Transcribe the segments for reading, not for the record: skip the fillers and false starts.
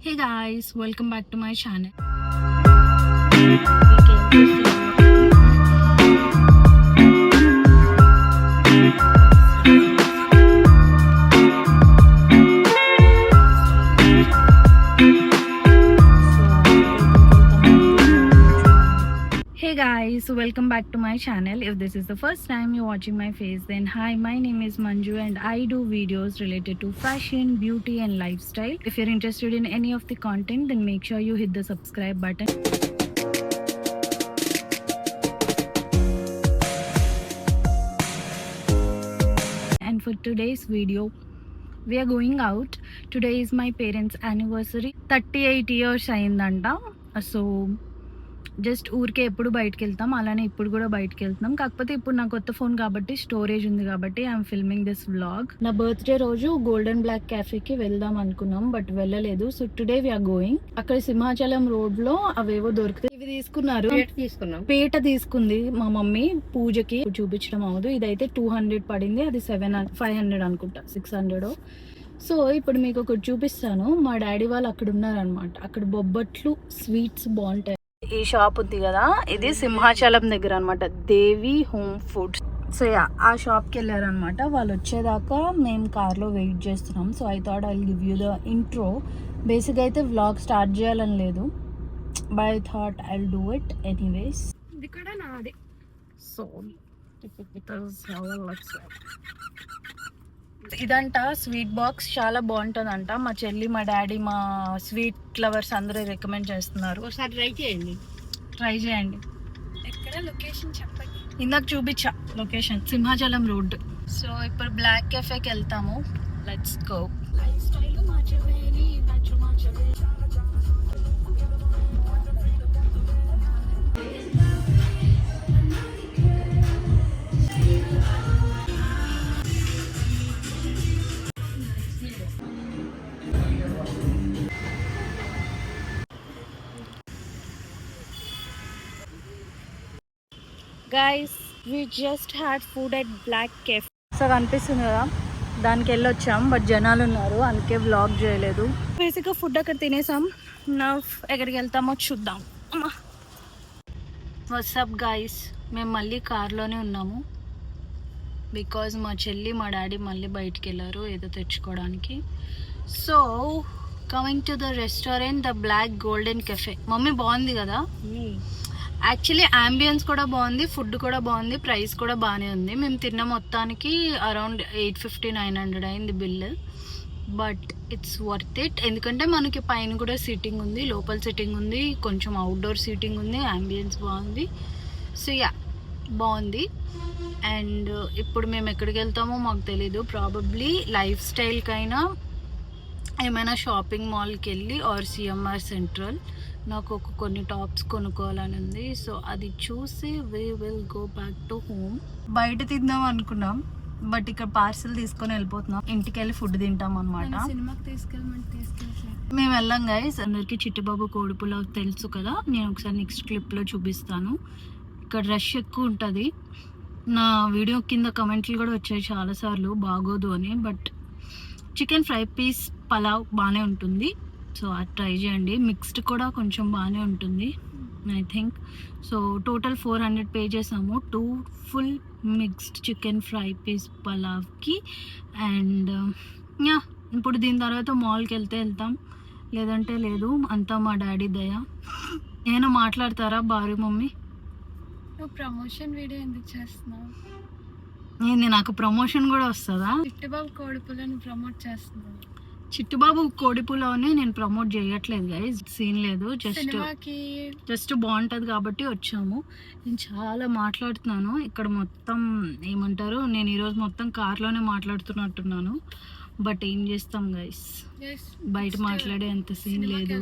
Hey guys, welcome back to my channel. Hey guys, welcome back to my channel. If this is the first time you're watching my face, then hi, my name is Manju and I do videos related to fashion, beauty and lifestyle. If you're interested in any of the content, then make sure you hit the subscribe button. And for today's video, we are going out. Today is my parents' anniversary. 38 years అయిందంట. So just ఊరికే ఎప్పుడు బయటకు వెళ్తాం, అలానే ఇప్పుడు కూడా బయటకు వెళ్తున్నాం. కాకపోతే ఇప్పుడు నా కొత్త ఫోన్ కాబట్టి స్టోరేజ్ ఉంది కాబట్టి ఐఎమ్ ఫిల్మింగ్ దిస్ వ్లాగ్. నా బర్త్డే రోజు గోల్డెన్ బ్లాక్ క్యాఫేకి వెళ్దాం అనుకున్నాం, బట్ వెళ్ళలేదు. So today we are going. అక్కడ సింహాచలం రోడ్ లో అవేవో దొరుకుతాయి. ఇవి తీసుకున్నారు, పేట తీసుకుంది మా మమ్మీ పూజకి. చూపించడం అవ్వదు. ఇదైతే 200 పడింది, అది 500 అనుకుంటా, 600. సో ఇప్పుడు మీకు ఒకటి చూపిస్తాను. మా డాడీ వాళ్ళు అక్కడ ఉన్నారనమాట. అక్కడ బొబ్బట్లు స్వీట్స్ బాగుంటాయి. ఈ షాప్ ఉంది కదా, ఇది సింహాచలం దగ్గర అనమాట, దేవి హోమ్ ఫుడ్స్. సో యా, ఆ షాప్కి వెళ్ళారనమాట. వాళ్ళు వచ్చేదాకా మేము కార్లో వెయిట్ చేస్తున్నాం. So I thought I give you the intro. బేసిక్గా అయితే వ్లాగ్ స్టార్ట్ చేయాలని లేదు, but I thought I do it anyways. ఇది కూడా నాది. సో ఇదంట స్వీట్ బాక్స్, చాలా బాగుంటుందంట. మా చెల్లి, మా డాడీ, మా స్వీట్ లవర్స్ అందరూ రికమెండ్ చేస్తున్నారు. ఒకసారి ట్రై చేయండి. ఎక్కడ లొకేషన్ చెప్పండి. ఇందాక చూపించా లొకేషన్, సింహాచలం రోడ్. సో ఇప్పుడు బ్లాక్ కెఫేకి వెళ్తాము. Let's go. Lifestyle guys, we just had food at black cafe. So కనిపిస్తుంది కదా, దానికి వెళ్ళొచ్చాం, బట్ జనాలు ఉన్నారు, అందుకే వ్లాగ్ చేయలేదు. బేసిక్గా ఫుడ్ అక్కడ తినేసాం. నా ఎక్కడికి వెళ్తామో చూద్దాం. వాట్సాప్ గైస్, మేము మళ్ళీ కార్లోనే ఉన్నాము. బికాజ్ మా చెల్లి, మా డాడీ మళ్ళీ బయటికి వెళ్ళారు ఏదో తెచ్చుకోవడానికి. So coming to the restaurant, the black golden cafe. Mummy బాగుంది కదా. యాక్చువల్లీ అంబియన్స్ కూడా బాగుంది, ఫుడ్ కూడా బాగుంది, ప్రైస్ కూడా బాగానే ఉంది. మేము తిన్న మొత్తానికి అరౌండ్ 850-900 అయింది bill. But it's worth it, ఎందుకంటే మనకి పైన కూడా సీటింగ్ ఉంది, లోపల సీటింగ్ ఉంది, కొంచెం అవుట్డోర్ సీటింగ్ ఉంది, అంబియన్స్ బాగుంది. సో యా, బాగుంది. అండ్ ఇప్పుడు మేము ఎక్కడికి వెళ్తామో మాకు తెలీదు. ప్రాబబ్లీ లైఫ్ స్టైల్కైనా ఏమైనా షాపింగ్ మాల్కి వెళ్ళి ఆర్ సిఎంఆర్ సెంట్రల్. నాకు కొన్ని టాప్స్ కొనుక్కోవాలని ఉంది. సో అది చూసి we will go back to home. బయట తిందాం అనుకున్నాం, బట్ ఇక్కడ పార్సల్ తీసుకొని వెళ్ళిపోతున్నాం. ఇంటికి వెళ్ళి ఫుడ్ తింటాం అనమాట. మేము వెళ్ళాం గైస్. అందరికి చిట్టుబాబు కోడి పులావ్ తెలుసు కదా, నేను ఒకసారి నెక్స్ట్ క్లిప్లో చూపిస్తాను. ఇక్కడ రష్ ఎక్కువ ఉంటుంది. నా వీడియో కింద కమెంట్లు కూడా వచ్చాయి చాలాసార్లు బాగోదు అని, but chicken fry piece pulao బాగానే ఉంటుంది. సో అది ట్రై చేయండి. మిక్స్డ్ కూడా కొంచెం బాగానే ఉంటుంది I think. So total 400 pay చేసాము 2 full mixed chicken fry piece పలావ్కి. అండ్ యా, ఇప్పుడు దీని తర్వాత మాల్కి వెళ్తాం, లేదంటే లేదు. అంతా మా డాడీ దయ. ఏమైనా మాట్లాడతారా బారు మమ్మీ? నువ్వు ప్రమోషన్ వీడియో ఎందుకు చేస్తున్నావు? ఏంది, నాకు ప్రమోషన్ కూడా వస్తుందా? చిట్టుబాబు కోడిపులను ప్రమోట్ చేస్తున్నావు. చిట్టుబాబు కోడి పులావ్ని నేను ప్రమోట్ చేయట్లేదు గైస్, సీన్ లేదు. జస్ట్ బాగుంటుంది కాబట్టి వచ్చాము. నేను చాలా మాట్లాడుతున్నాను ఇక్కడ, మొత్తం ఏమంటారు, నేను ఈరోజు మొత్తం కార్లోనే మాట్లాడుతున్నట్టున్నాను. బట్ ఏం చేస్తాం గైస్, బయట మాట్లాడే అంత సీన్ లేదు.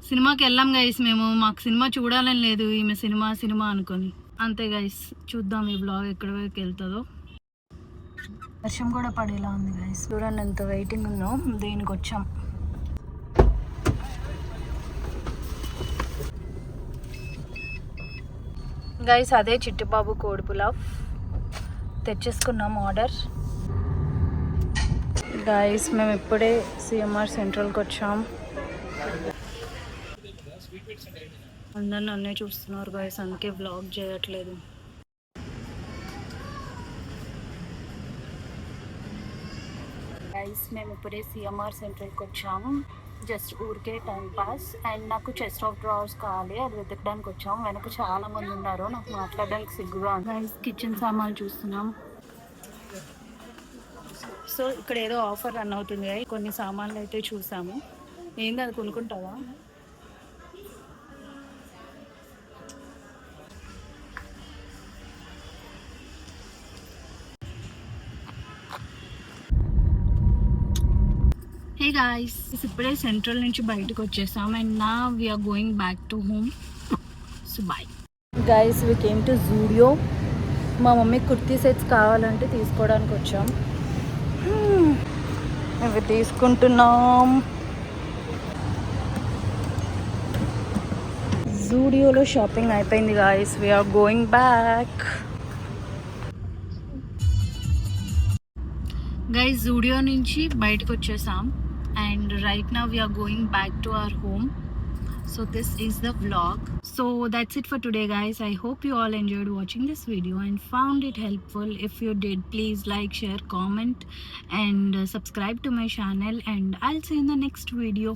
సినిమాకి వెళ్ళాం గైస్ మేము, మాకు సినిమా చూడాలని లేదు, ఈమె సినిమా అనుకొని. అంతే గైస్, చూద్దాం ఈ బ్లాగ్ ఎక్కడి వరకు వెళ్తుందో. వర్షం కూడా పడేలా ఉంది గైస్, చూడండి ఎంత వెయిటింగ్ ఉందో. దీనికి వచ్చాం. గైస్ అదే చిట్టుబాబు కోడి పులావ్ తెచ్చేసుకున్నాం ఆర్డర్. గైస్ మేము ఇప్పుడే సిఎంఆర్ సెంట్రల్కి వచ్చాం. అందరు నన్నే చూస్తున్నారు గైస్, అందుకే వ్లాగ్ చేయట్లేదు. గైస్ మేము ఇప్పుడే సిఎంఆర్ సెంటర్కి వచ్చాము. జస్ట్ ఊరికే టైం పాస్. అండ్ నాకు చెస్ట్ ఆఫ్ డ్రావర్స్ కావాలి, అది వెతకడానికి వచ్చాము. వెనక చాలా మంది ఉన్నారు, నాకు మాట్లాడడానికి సిగ్గుగా ఉంది. గైస్ కిచెన్ సామాన్లు చూస్తున్నాం. సో ఇక్కడ ఏదో ఆఫర్ రన్ అవుతుంది కదా, కొన్ని సామాన్లు అయితే చూసాము. ఏంది అది కొనుక్కుంటావా? హే గాయ్స్, ఇప్పుడే సెంట్రల్ నుంచి బయటకు వచ్చేసాం. And now we are going back to home. So bye guys, we came to Zudio. మా మమ్మీ కుర్తీ సెట్స్ కావాలంటే తీసుకోవడానికి వచ్చాం. ఇవి తీసుకుంటున్నాం. జూడియోలో షాపింగ్ అయిపోయింది guys, we are going back. Guys Zudio నుంచి బయటకు వచ్చేసాం. And right now we are going back to our home. So this is the vlog. So that's it for today guys. I hope you all enjoyed watching this video and found it helpful. If you did, please like, share, comment and subscribe to my channel, and I'll see you in the next video.